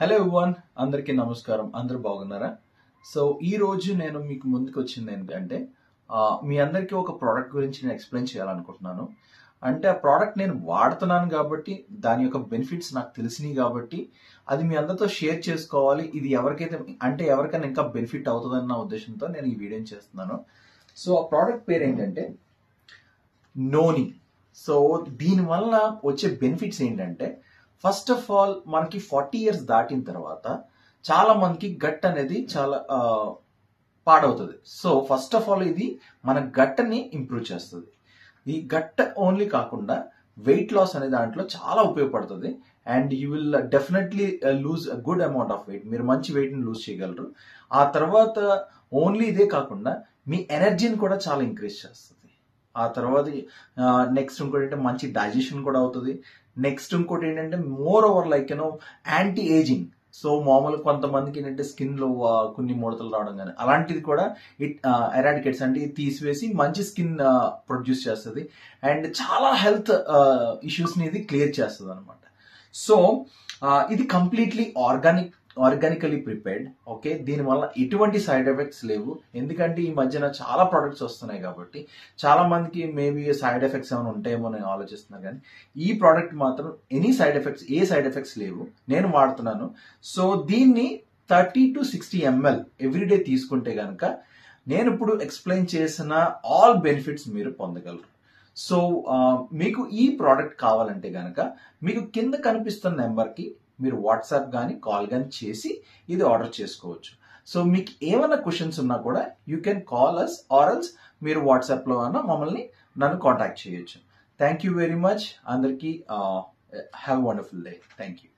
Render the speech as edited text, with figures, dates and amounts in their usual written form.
Hello everyone, అందరికీ నమస్కారం. అందరూ బాగున్నారా? సో ఈ రోజు నేను మీకు ముందుకు వచ్చింది ఏంటంటే మీ అందరికీ ఒక ప్రోడక్ట్ గురించి నేను ఎక్స్ప్లెయిన్ చేయాలనుకుంటున్నాను. అంటే ఆ ప్రోడక్ట్ నేను వాడుతున్నాను కాబట్టి దాని యొక్క బెనిఫిట్స్ నాకు తెలిసినాయి కాబట్టి అది మీ అందరితో షేర్ చేసుకోవాలి. ఇది ఎవరికైనా ఇంకా బెనిఫిట్ అవుతుందన్న ఉద్దేశంతో నేను ఈ వీడియోని చేస్తున్నాను. సో ఆ ప్రోడక్ట్ పేరు ఏంటంటే నోని. సో దీనివల్ల వచ్చే బెనిఫిట్స్ ఏంటంటే, ఫస్ట్ ఆఫ్ ఆల్ మనకి 40 ఇయర్స్ దాటిన తర్వాత చాలా మందికి గట్ అనేది చాలా పాడవుతుంది. సో ఫస్ట్ ఆఫ్ ఆల్ ఇది మన గట్ని ఇంప్రూవ్ చేస్తుంది. ఈ గట్ ఓన్లీ కాకుండా వెయిట్ లాస్ అనే దాంట్లో చాలా ఉపయోగపడుతుంది. And you will definitely lose a good amount of weight. మీరు మంచి వెయిట్ని లూజ్ చేయగలరు. ఆ తర్వాత ఓన్లీ ఇదే కాకుండా మీ ఎనర్జీని కూడా చాలా ఇంక్రీజ్ చేస్తుంది. ఆ తర్వాత నెక్స్ట్ ఇంకోటి ఏంటంటే మంచి డైజెషన్ కూడా అవుతుంది. నెక్స్ట్ ఇంకోటి ఏంటంటే more over like anti ageing. So మామూలుగా కొంతమందికి ఏంటంటే స్కిన్ లో కొన్ని ముడతలు రావడం కానీ అలాంటిది కూడా ఇట్ ఎరాడికేట్స్, అంటే ఇది తీసివేసి మంచి స్కిన్ ప్రొడ్యూస్ చేస్తుంది. అండ్ చాలా హెల్త్ ఇష్యూస్ ని ఇది క్లియర్ చేస్తుంది అనమాట. సో ఇది కంప్లీట్లీ ఆర్గానికలీ ప్రిపేర్డ్. ఓకే, దీనివల్ల ఎటువంటి సైడ్ ఎఫెక్ట్స్ లేవు. ఎందుకంటే ఈ మధ్యన చాలా ప్రొడక్ట్స్ వస్తున్నాయి కాబట్టి చాలా మందికి మేబీ సైడ్ ఎఫెక్ట్స్ ఏమైనా ఉంటాయేమో నేను ఆలోచిస్తున్నాను. కానీ ఈ ప్రోడక్ట్ మాత్రం ఏ సైడ్ ఎఫెక్ట్స్ లేవు. నేను వాడుతున్నాను. సో దీన్ని 30 to 60 ml ఎవ్రీడే తీసుకుంటే కనుక నేను ఇప్పుడు ఎక్స్ప్లెయిన్ చేసిన ఆల్ బెనిఫిట్స్ మీరు పొందగలరు. సో మీకు ఈ ప్రోడక్ట్ కావాలంటే కనుక మీకు కింద కనిపిస్తున్న నెంబర్కి మీరు వాట్సాప్ కానీ కాల్ కానీ చేసి ఇది ఆర్డర్ చేసుకోవచ్చు. సో మీకు ఏమైనా క్వశ్చన్స్ ఉన్నా కూడా you can call us or else మీరు వాట్సాప్లో అన్నా నన్ను కాంటాక్ట్ చేయొచ్చు. Thank you very much. అందరికీ have wonderful day. Thank you.